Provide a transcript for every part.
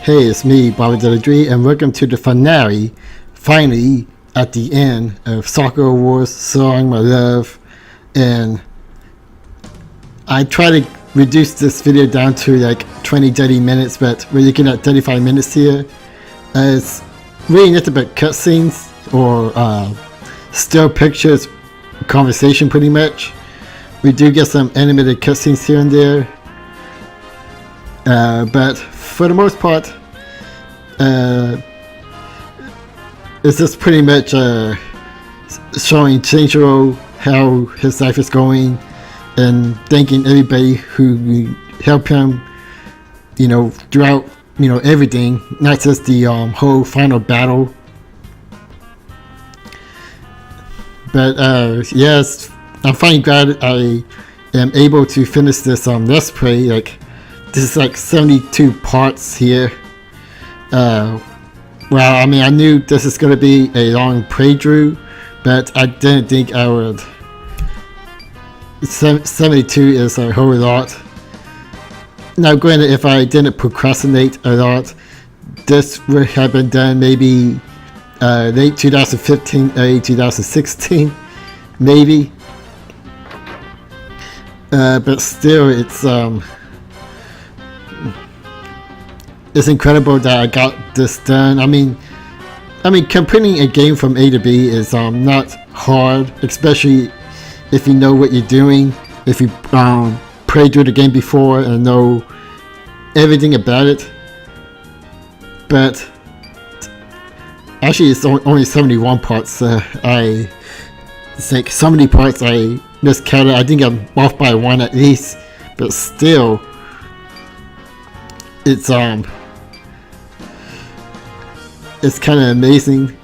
Hey, it's me, Bobbert, and welcome to the finale, finally, at the end of Sakura Wars, Song My Love. And I try to reduce this video down to like 20-30 minutes, but we're looking at 35 minutes here. It's really nothing but cutscenes or still pictures, conversation pretty much. We do get some animated cutscenes here and there. But for the most part, it's just pretty much showing Shinjiro how his life is going and thanking everybody who helped him, throughout, everything, not just the whole final battle. But yes, I'm finally glad I am able to finish this let's play. Like, this is like 72 parts here. Well, I mean, I knew this is going to be a long playthrough, but I didn't think I would. 72 is a whole lot. Now, granted, if I didn't procrastinate a lot, this would have been done maybe late 2015, early 2016, maybe. But still, it's incredible that I got this done. I mean, completing a game from A to B is not hard, especially if you know what you're doing. If you played through the game before and know everything about it. But actually, it's only 71 parts. It's like so many parts I miscounted. I think I'm off by one at least, but still, it's kind of amazing.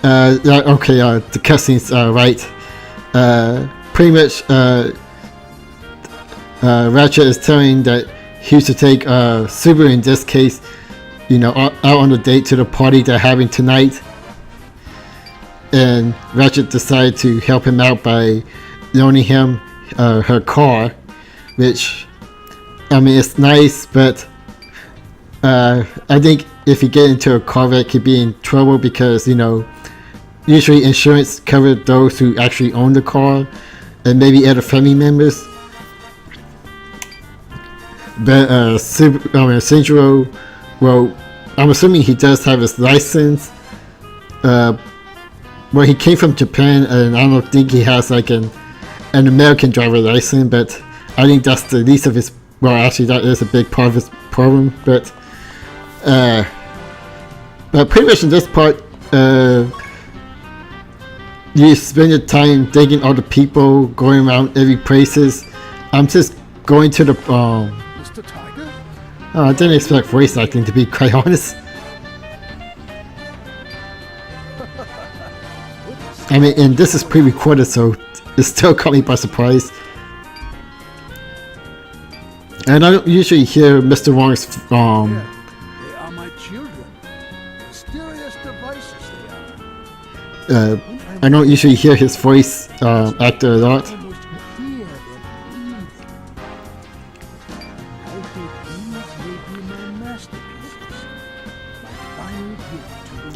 Okay, the cutscenes are right. Pretty much, Ratchet is telling that he used to take Subaru in this case, out on a date to the party they're having tonight. And Ratchet decided to help him out by loaning him her car, which, I mean, it's nice, but I think if you get into a car wreck, you'd be in trouble because, usually insurance covers those who actually own the car and maybe other family members. But Shinjiro, well, I'm assuming he does have his license. Well, he came from Japan, and I don't think he has like an American driver license, but I think that's the least of his. Well, actually, that is a big part of his problem. But pretty much in this part, you spend your time thanking all the people, going around every places. I'm just going to the. Mr. Tiger? I didn't expect voice acting, to be quite honest. I mean, and this is pre-recorded, so it still caught me by surprise. And I don't usually hear Mr. Wong's They are my children. Mysterious devices they are. I don't usually hear his voice actor a lot.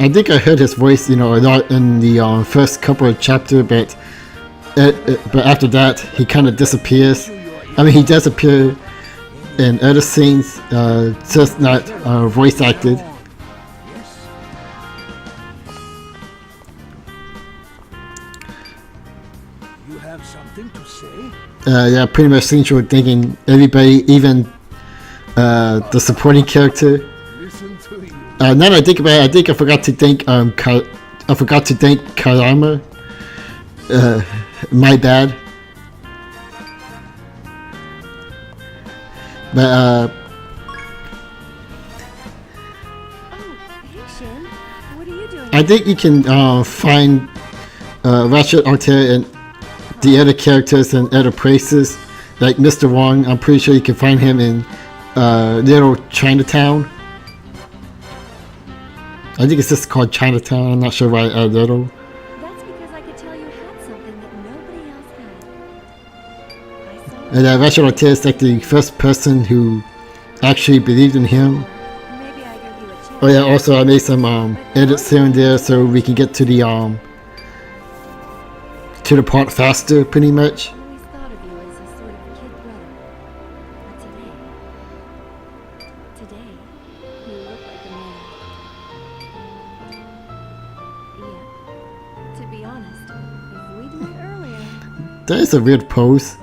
I think I heard his voice, a lot in the first couple of chapters, but after that, he kind of disappears. I mean, he does appear in other scenes, just not voice acted. You have something to say? Yeah, pretty much Shinjiro thanking everybody, even the supporting character. Now that I think about it, I think I forgot to thank Karama. My bad. But Oh, hey Shin, what are you doing? I think you can find Ratchet Altair and the other characters in other places, like Mr. Wong. I'm pretty sure you can find him in Little Chinatown. I think it's just called Chinatown. I'm not sure why Little. That's because I could tell you had something that nobody else had. I saw And Ratchet Altair is like the first person who actually believed in him Oh yeah, also I made some edits here and there so we can get to the part faster, pretty much. I always thought of you as a sort of kid brother. But today, you look like a man. Yeah. To be honest, if we'd met earlier, That is a weird pose.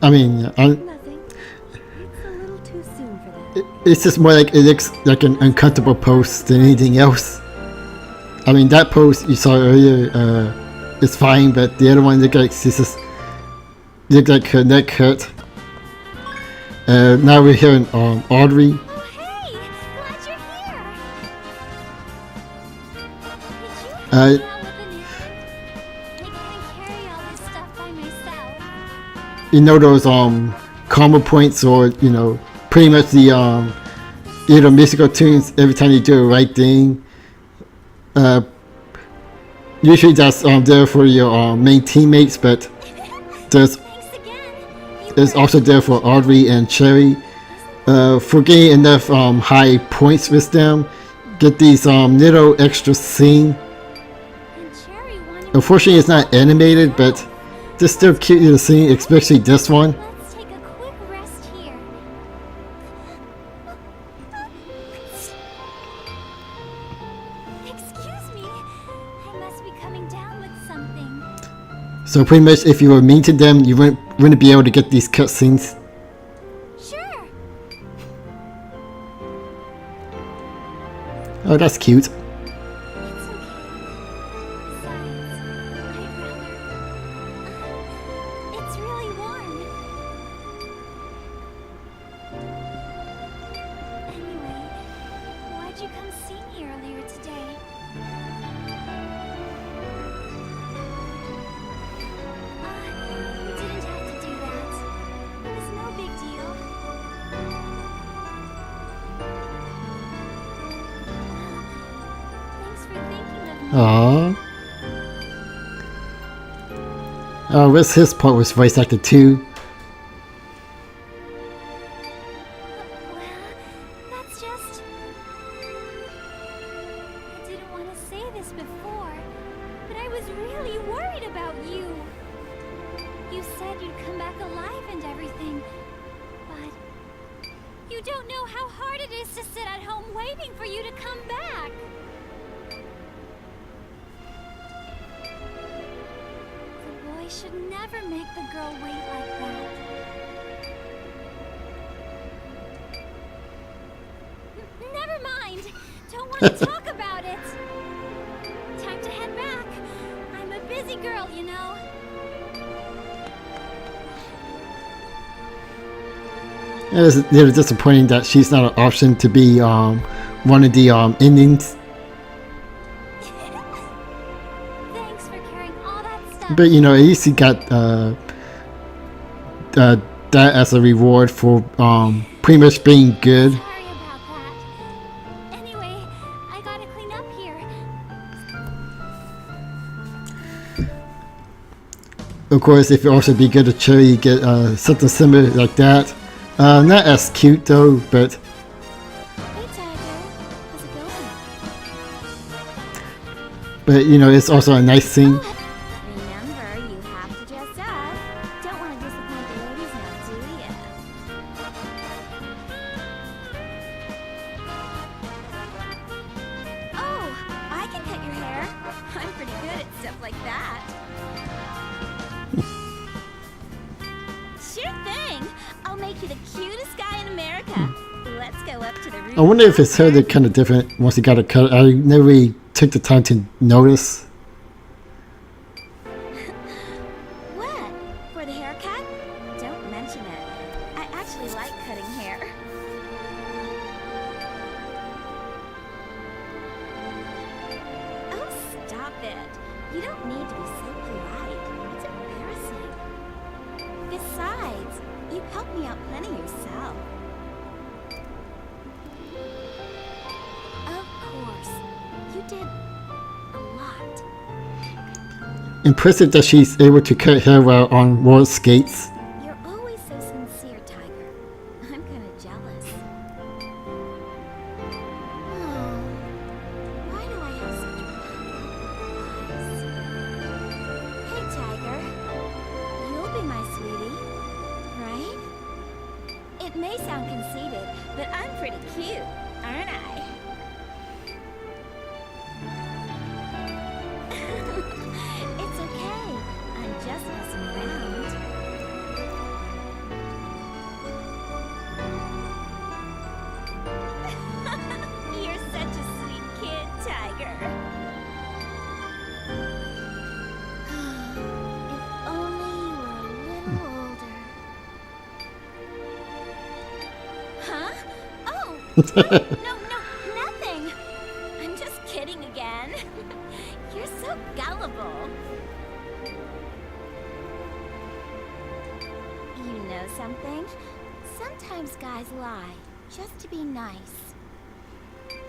I mean, nothing. It's a little too soon for that. it's just more like it looks like an uncomfortable pose than anything else. I mean, that pose you saw earlier is fine, but the other one looked like her neck hurt. Now we're hearing Audrey. Oh, hey! Glad you're here! Did you help me out with the new I couldn't carry all this stuff by myself. You know those karma points, or pretty much the musical tunes every time you do the right thing. Usually that's there for your main teammates, but there's Thanks again. it's also there for Audrey and Cherry. For getting enough high points with them, get these little extra scene. And Cherry wanted Unfortunately, it's not animated, but they're still cute to see, especially this one. Let's take a quick rest here. Excuse me. I must be coming down with something. So pretty much, if you were mean to them, you wouldn't be able to get these cutscenes. Sure. Oh, that's cute. It's okay. Besides, it's really warm. Anyway, why'd you come see me earlier today? You didn't have to do that. It was no big deal. Thanks for thinking of me. Aww. Oh, what's his part was voice acted too. Well, that's just... I didn't want to say this before, but I was really worried about you. You said you'd come back alive and everything, but you don't know how hard it is to sit at home waiting for you to come back. The boy should never make the girl wait like that. Never mind. Don't want to talk about it. Time to head back. I'm a busy girl, you know. It was disappointing that she's not an option to be one of the endings. Thanks for carrying all that stuff. But at least you got that as a reward for pretty much being good. Sorry about that. Anyway, I gotta clean up here. Of course, if you also be good at Cherry, you get something similar like that. Not as cute though, but Hey, Tiger. How's it going? it's also a nice thing. Remember, you have to dress up. Don't want to disappoint the ladies now, do ya? Oh, I can cut your hair. I'm pretty good at stuff like that. Sure thing. I'll make you the cutest guy in America. Let's go up to the roof. I wonder if his hair looked kind of different once he got it cut. I never really took the time to notice. What? For the haircut? Don't mention it. I actually like cutting hair. Oh, stop it. You don't need to be so polite. It's embarrassing. Besides, you helped me out plenty yourself. Of course. You did a lot. Impressive that she's able to cut hair while on roller skates. You're always so sincere, Tiger. I'm kind of jealous. sound conceited, but I'm pretty cute, aren't I? It's okay. I'm just messing around. You're such a sweet kid, Tiger. If only you were a little older. Huh? Oh! No, nothing. I'm just kidding again. You're so gullible. You know something? Sometimes guys lie just to be nice.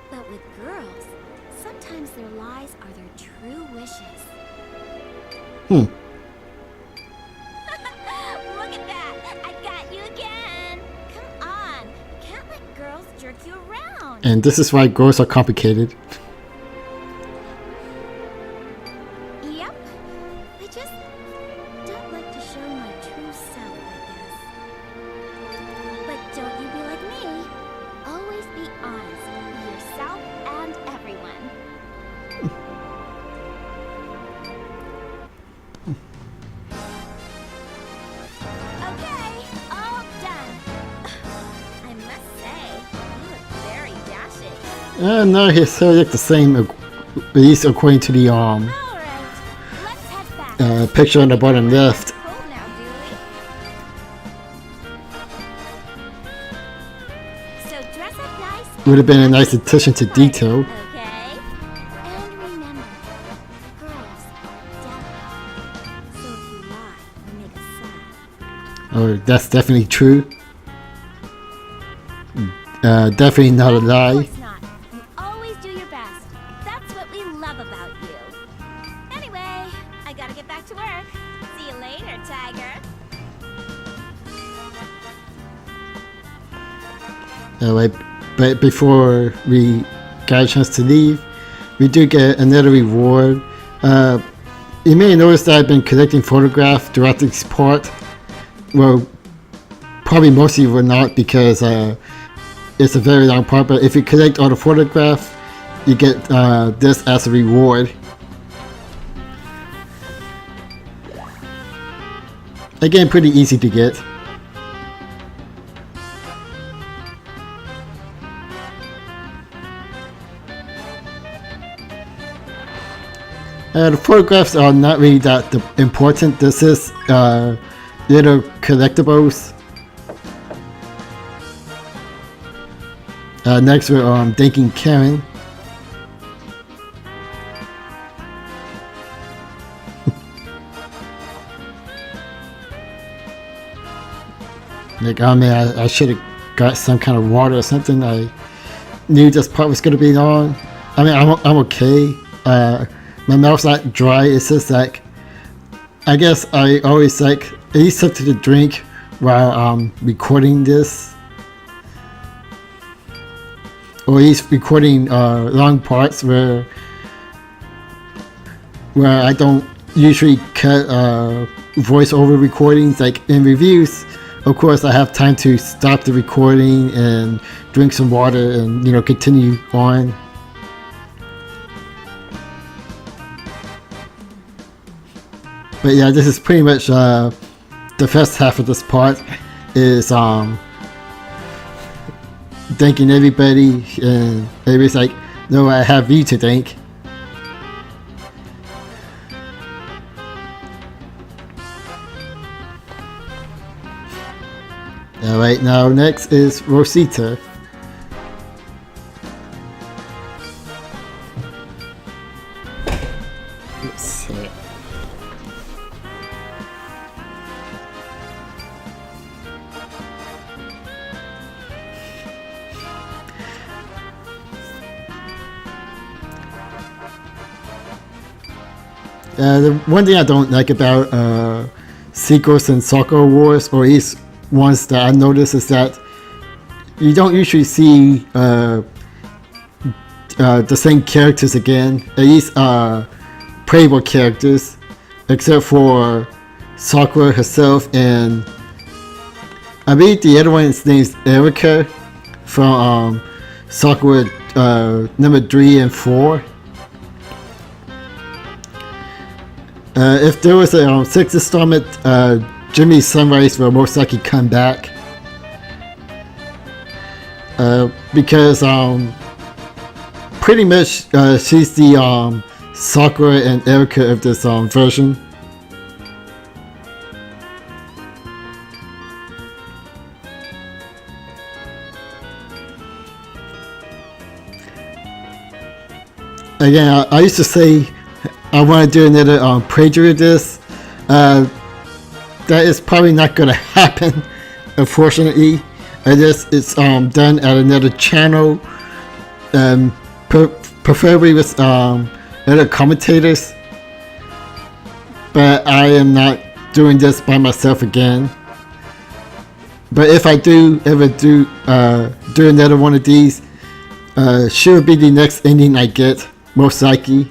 But with girls, sometimes their lies are their true wishes. Look at that! I got you again! Come on! Can't let girls jerk you around! And this is why girls are complicated. Yep. I just don't like to show my true self, I guess. But don't you be like me. Always be honest with yourself and everyone. Okay, all done. I must say, you look very dashing. No, his hair look the same, at least according to the All right, let's head back. picture on the bottom left. Cool now, Dooley. So dress up nice. Would have been a nice attention to detail. Okay. And remember, girls are delicate. So if you lie, you make us sad. Oh, that's definitely true. Definitely not a Of lie. course not. You always do your best. That's what we love about you. Anyway, I gotta get back to work. See you later, Tiger. Alright, but before we got a chance to leave, we do get another reward. You may notice that I've been collecting photographs throughout this part. Well, probably most of you will not because it's a very long part, but if you collect all the photographs, you get this as a reward. Again, pretty easy to get. The photographs are not really that important. This is little collectibles. Next, we're thanking Karen. Like, oh man, I should have got some kind of water or something. I knew this part was gonna be long. I mean, I'm okay. My mouth's not dry. It's just like, I guess I always like at least something to drink while I'm recording this, or at least recording long parts where I don't usually cut voiceover recordings. Like in reviews, of course, I have time to stop the recording and drink some water and continue on. But yeah, this is pretty much the first half of this part is thanking everybody, and everybody's like, no, I have you to thank. Alright, now next is Rosita. Let's see. The one thing I don't like about sequels in Sakura Wars, or at least ones that I noticed, is that you don't usually see the same characters again, at least playable characters, except for Sakura herself and I believe the other one's name's Erica from Sakura number 3 and 4. If there was a 6th installment, Jimmy Sunrise will most likely come back. Because pretty much she's the Sakura and Erica of this version. Again, I used to say I want to do another playthrough of this. That is probably not going to happen, unfortunately. It's done at another channel, preferably with other commentators. But I am not doing this by myself again. But if I do ever do another one of these, should be the next ending I get, most likely.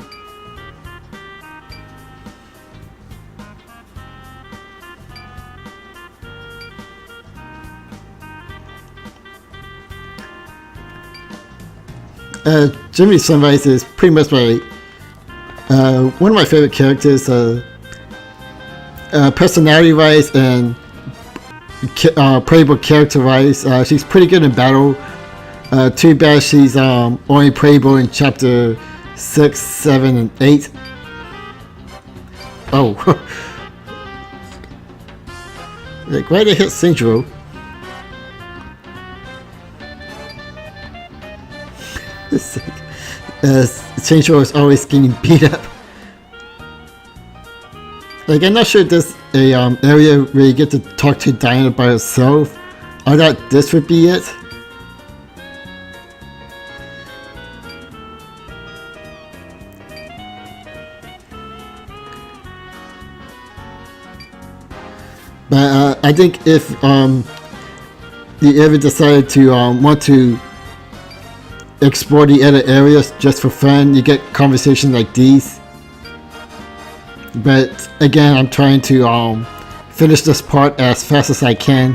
Jimmy Sunrise is pretty much my one of my favorite characters, personality-wise and playable character-wise. She's pretty good in battle. Too bad she's only playable in chapter 6, 7, and 8. Oh, like why they hit Central? Central is always getting beat up. Like, I'm not sure if there's a area where you get to talk to Diana by herself. I thought this would be it. But I think if you ever decided to want to explore the other areas just for fun, you get conversations like these. But again, I'm trying to finish this part as fast as I can.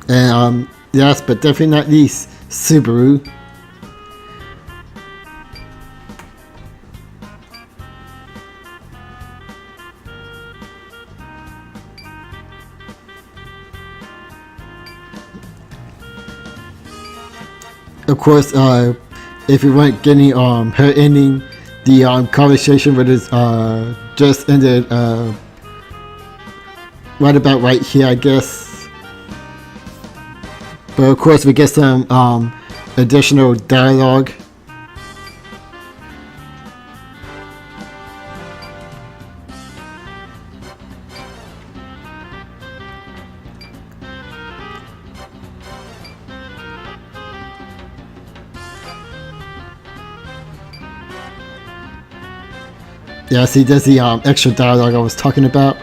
And last but definitely not least, Subaru. Of course, if you weren't getting her ending, the conversation with us just ended right about right here, I guess. But of course, we get some additional dialogue. Yeah, see, there's the extra dialogue I was talking about.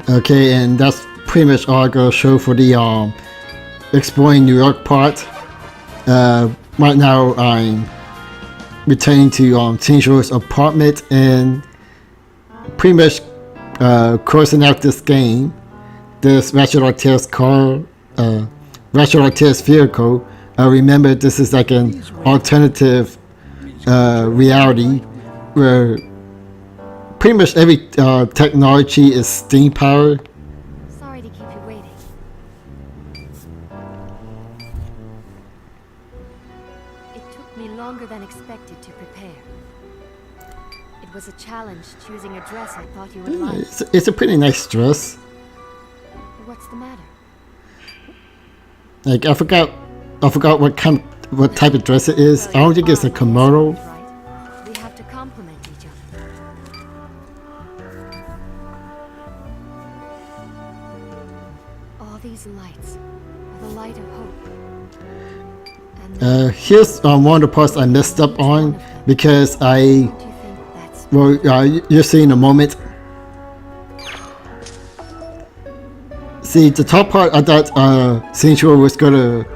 Okay, and that's pretty much all I'm gonna show for the exploring New York part. Right now, I'm returning to Tinsho's apartment and pretty much closing out this game. This Ratchet Artille's car, Ratchet Artille's vehicle. Remember, this is like an alternative reality where pretty much every technology is steam powered. Sorry to keep you waiting. It took me longer than expected to prepare. It was a challenge choosing a dress I thought you would like. It's a pretty nice dress. What's the matter? Like I forgot what type of dress it is. I don't think it's a kimono. Right? We have to complement each other. All these lights are the light of hope. And Here's one of the parts I messed up on because don't you think that's you'll see in a moment. See, the top part, I thought Saints-Row was gonna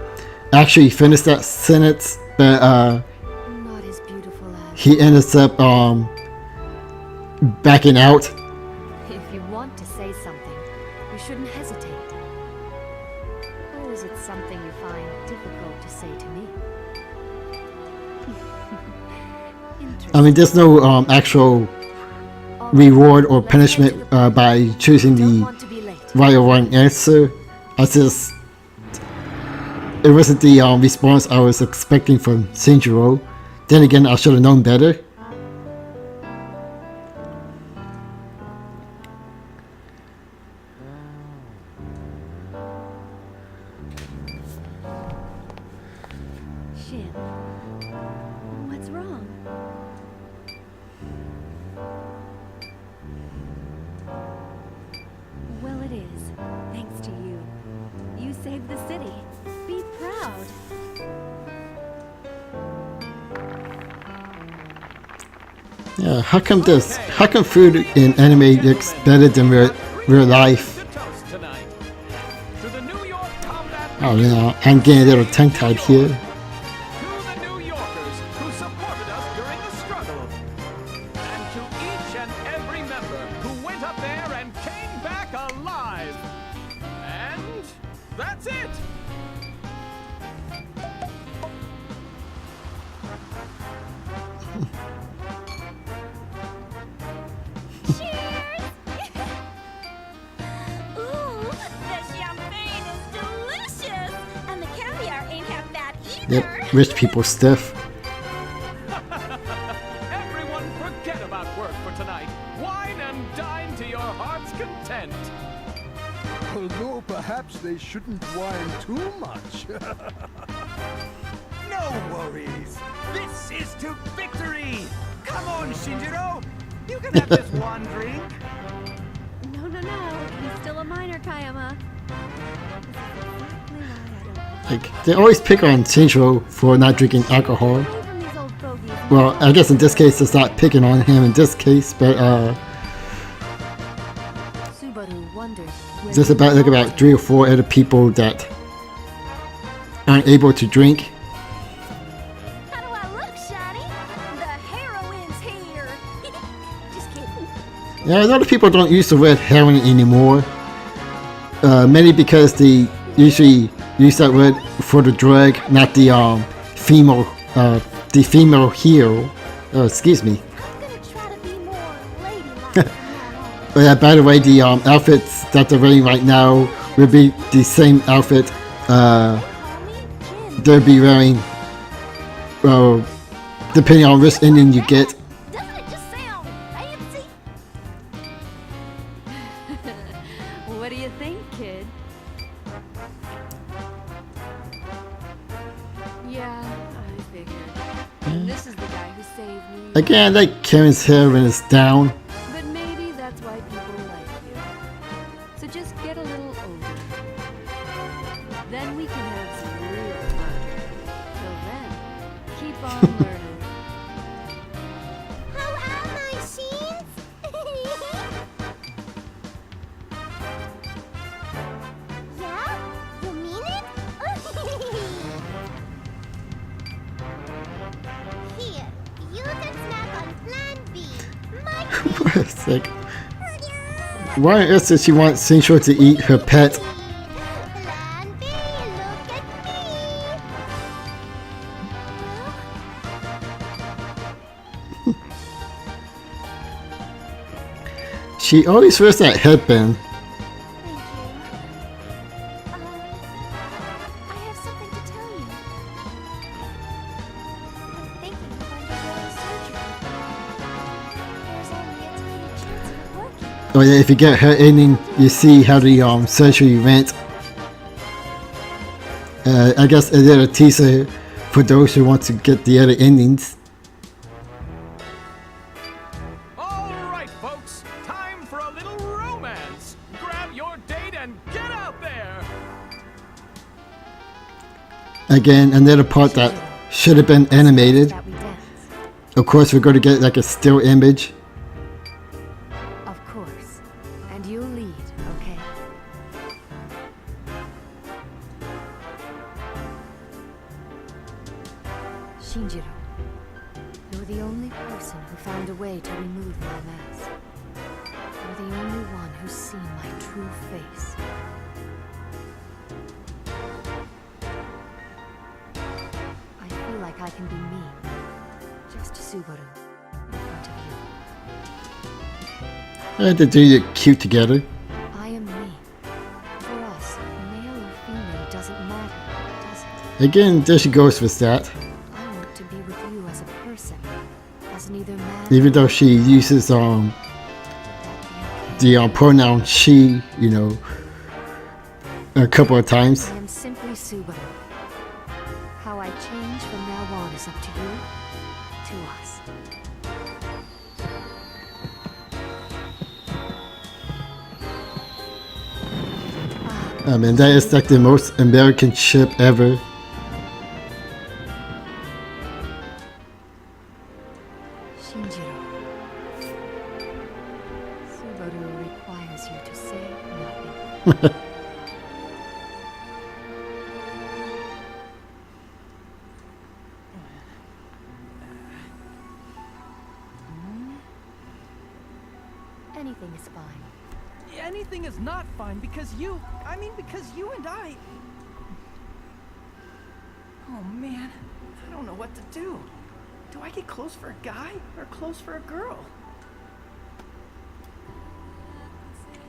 actually finish that sentence, but Not as beautiful as. he ends up backing out. If you want to say something, you shouldn't hesitate. Or is it something you find difficult to say to me? I mean, there's no actual reward or punishment by choosing Don't the want to be late. right or wrong answer. It wasn't the response I was expecting from Saints-Row. Then again, I should have known better. Shin, what's wrong? Well, it is, thanks to you. You saved the city. Be proud. Yeah, how come this? How come food in anime looks better than real life? Oh, you know, I'm getting a little tongue-tied here. To the New Yorkers who supported us during the struggle. And to each and every member who went up there and came back alive. And that's it. Ooh, the champagne is delicious! And the caviar ain't half bad either! Yep, rich people stuff. Everyone forget about work for tonight. Wine and dine to your heart's content. Although perhaps they shouldn't whine too much. No worries. This is to victory. Come on, Shinjiro. You can have this one drink. No, no, no. He's still a minor, Kayama. This is exactly why I don't Like, they always pick on Saints-Row for not drinking alcohol. away from these old fogies. Well, I guess in this case it's not picking on him in this case, but Subaru wondered where there's he about like belonged. about 3 or 4 other people that aren't able to drink. How do I look, Shiny? The heroine's here. Just kidding. Yeah, a lot of people don't use the word heroin anymore. Mainly because they usually use that word for the drug, not the female hero. Excuse me. I'm gonna try to be more ladylike. Oh yeah, by the way, the outfits that they're wearing right now will be the same outfit Call me Jin. they'll be wearing, depending on which ending you get. Doesn't it just sound fancy? What do you think, kid? Yeah, I figured. And this is the guy who saved New York. Again, I like Karen's hair when it's down. But maybe that's why people like you. So just get a little older. Then we can have some real fun. Till then, keep on learning. How are my sheens? Yeah? You mean it? Here, you can snack on Plan B. My It's like, why on earth does she want Saints-Row to eat her pet? Plan B, look at me. She always wears that headband. Thank you. I have something to tell you. I'm thinking of undergoing surgery. There's only a tiny chance of it working. Oh yeah, if you get her ending, you see how the surgery went. I guess a little teaser for those who want to get the other endings. All right, folks. Time for a little romance. Grab your date and get out there. Again, another part that should have been animated. That we dance. Of course, we're going to get like a still image. Of course. And you'll lead, okay? Shinjiro, you're the only person who found a way to remove my mask. You're the only one who's seen my true face. I feel like I can be me, just Subaru, in front of you. And they do look cute together. I am me. For us, male or female doesn't matter, does it? Again, there she goes with that. I want to be with you as a person, as neither man Even though she uses the pronoun she, you know, a couple of times. I am simply Subaru. How I change from now on is up to you, to us. I mean, that is like the most American ship ever. Shinjiro. Subaru requires you to say nothing. Anything is fine. Anything is not fine because because you and I... Oh man, I don't know what to do. Do I get close for a guy or close for a girl?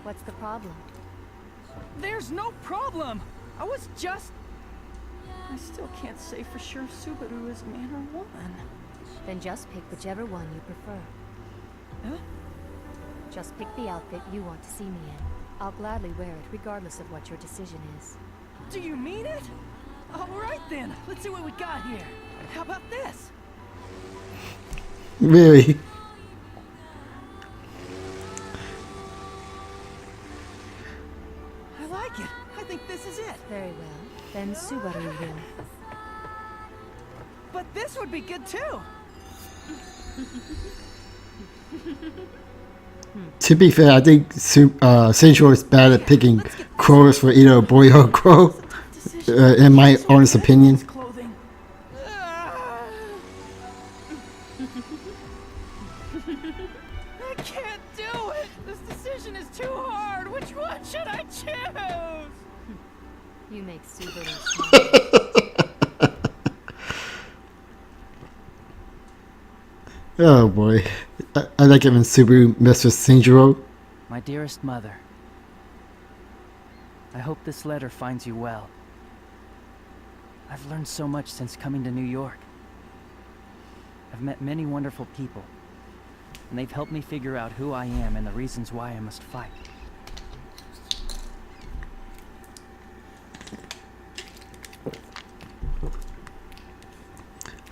What's the problem? There's no problem. I was just... I still can't say for sure if Subaru is man or woman. Then just pick whichever one you prefer. Huh? Just pick the outfit you want to see me in. I'll gladly wear it, regardless of what your decision is. Do you mean it? All right then, let's see what we got here. How about this? Really? I like it. I think this is it. Very well. Then Subaru will. But this would be good too. To be fair, I think Shinjiro is bad at picking clothes for either a boy or a girl, in my honest opinion. Clothing. I can't do it. This decision is too hard. Which one should I choose? You make Subaru smile. Oh boy. I like it when Subaru messes with Shinjiro. My dearest mother, I hope this letter finds you well. I've learned so much since coming to New York. I've met many wonderful people, and they've helped me figure out who I am and the reasons why I must fight.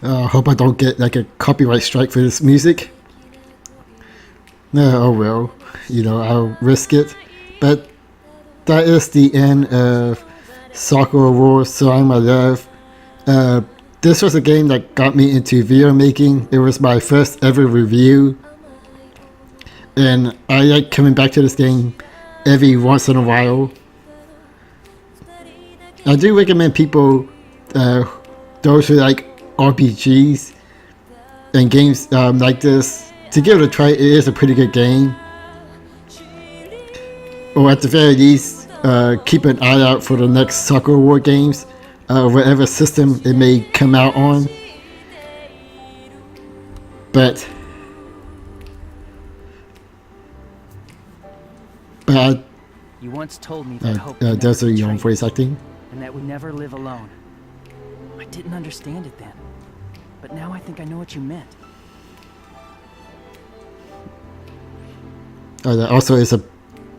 I hope I don't get like a copyright strike for this music. No, oh well, you know, I'll risk it. But that is the end of Sakura Wars, So I'm My Love. This was a game that got me into video making. It was my first ever review. And I like coming back to this game every once in a while. I do recommend people, those who like RPGs and games like this, to give it a try. It is a pretty good game. Or at the very least, keep an eye out for the next Sakura War games, whatever system it may come out on. But You once told me that hope could those are never your own betray voice acting. and that we never live alone. I didn't understand it then, but now I think I know what you meant. That also is a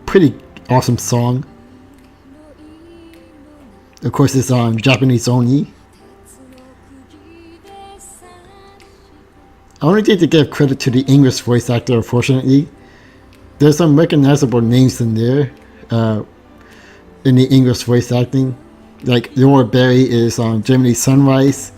pretty awesome song. Of course, it's Japanese only. I only need to give credit to the English voice actor, unfortunately. There's some recognizable names in there, in the English voice acting. Like Laura Berry is on Germany Sunrise.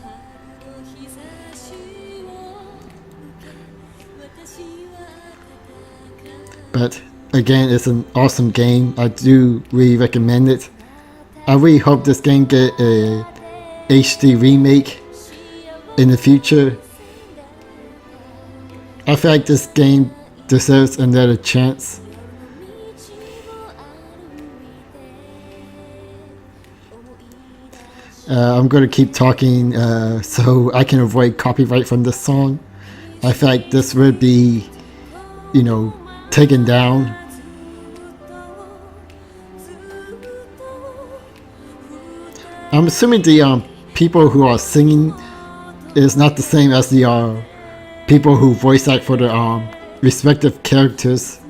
But again, it's an awesome game. I do really recommend it. I really hope this game get a HD remake. in the future. I feel like this game deserves another chance. I'm going to keep talking so I can avoid copyright from this song. I feel like this would be, taken down. I'm assuming the people who are singing is not the same as the people who voice act for the respective characters.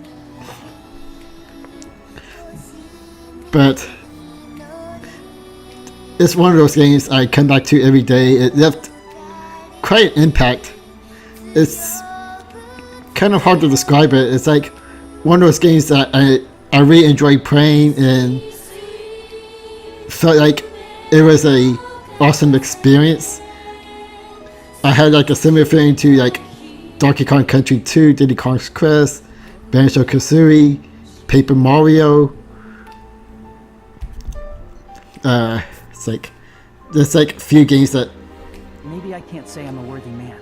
But it's one of those games I come back to every day. It left quite an impact. It's kind of hard to describe it. It's like one of those games that I really enjoy playing and felt like it was a awesome experience. I had like a similar feeling to like Donkey Kong Country 2, Diddy Kong's Quest, Banjo-Kazooie, Paper Mario. There's like a few games that... Maybe I can't say I'm a worthy man.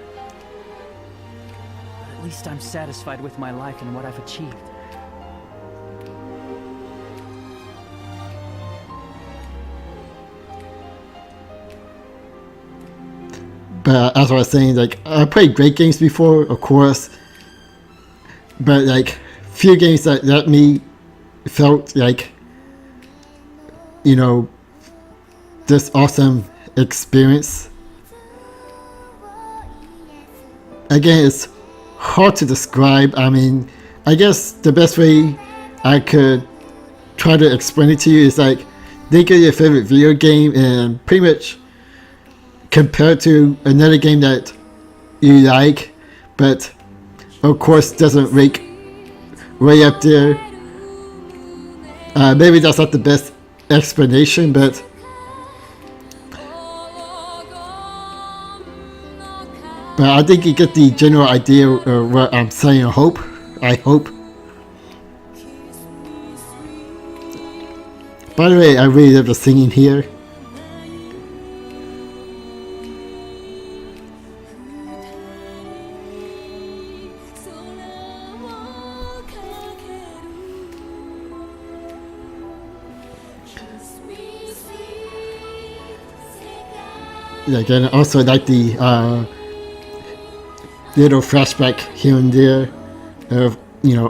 But at least I'm satisfied with my life and what I've achieved. But as I was saying, like, I played great games before, of course. But like, few games that let me felt like, this awesome experience. Again, it's hard to describe. I mean, I guess the best way I could try to explain it to you is like, think of your favorite video game and pretty much compare it to another game that you like, but of course doesn't rank way up there. Maybe that's not the best explanation, but I think you get the general idea of what I'm saying. I hope. By the way, I really love the singing here. Again, I also like the little flashback here and there of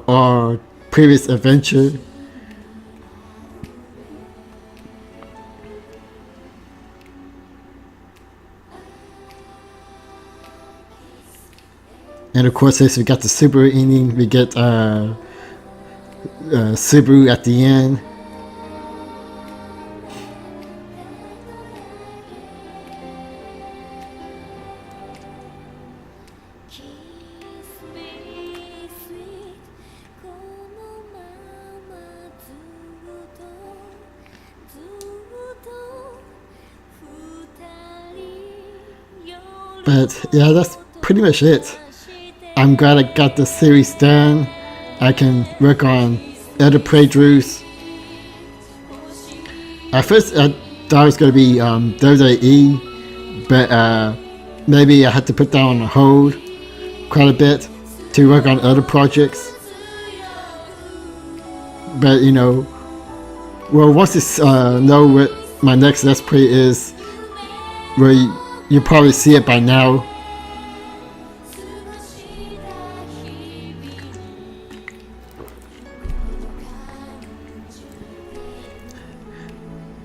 our previous adventure. And of course, since we got the Subaru ending, we get Subaru at the end. But yeah, that's pretty much it. I'm glad I got the series done. I can work on other playthroughs. At first I thought it was going to be WWE, but maybe I had to put that on hold quite a bit to work on other projects. But well, once you know what my next Let's Play is, where you probably see it by now.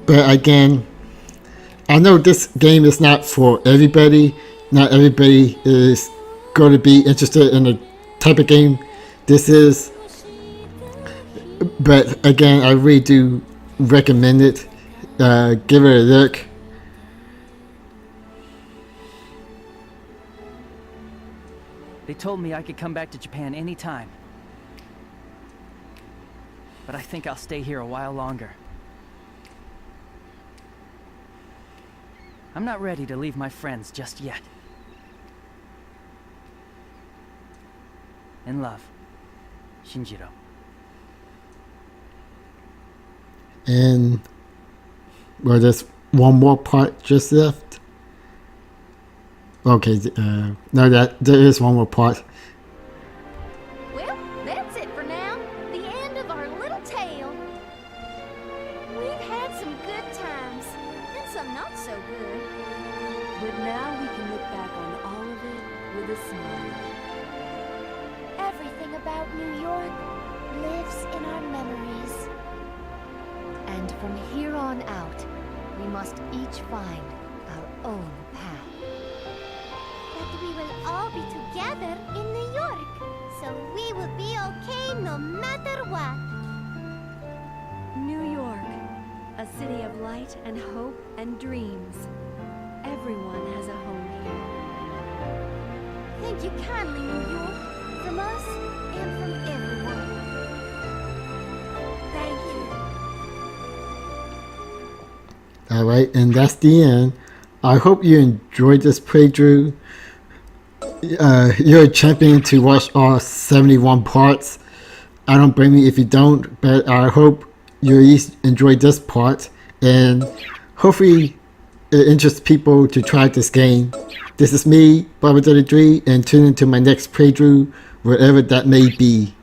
But again, I know this game is not for everybody. Not everybody is going to be interested in the type of game this is. But again, I really do recommend it. Give it a look. They told me I could come back to Japan anytime. But I think I'll stay here a while longer. I'm not ready to leave my friends just yet. In love, Shinjiro. And well, there's one more part just left. Okay, no, there is one more part. Well, that's it for now. The end of our little tale. We've had some good times, and some not so good. But now we can look back on all of it with a smile. Everything about New York lives in our memories. And from here on out, we must each find our own path. But we will all be together in New York, so we will be okay no matter what. New York, a city of light and hope and dreams. Everyone has a home here. Thank you kindly, New York, from us and from everyone. Thank you. Alright, and that's the end. I hope you enjoyed this playthrough. You're a champion to watch all 71 parts. I don't blame you if you don't, but I hope you at least enjoyed this part, and hopefully it interests people to try this game. This is me, Bobbert 33, and tune into my next playthrough, wherever that may be.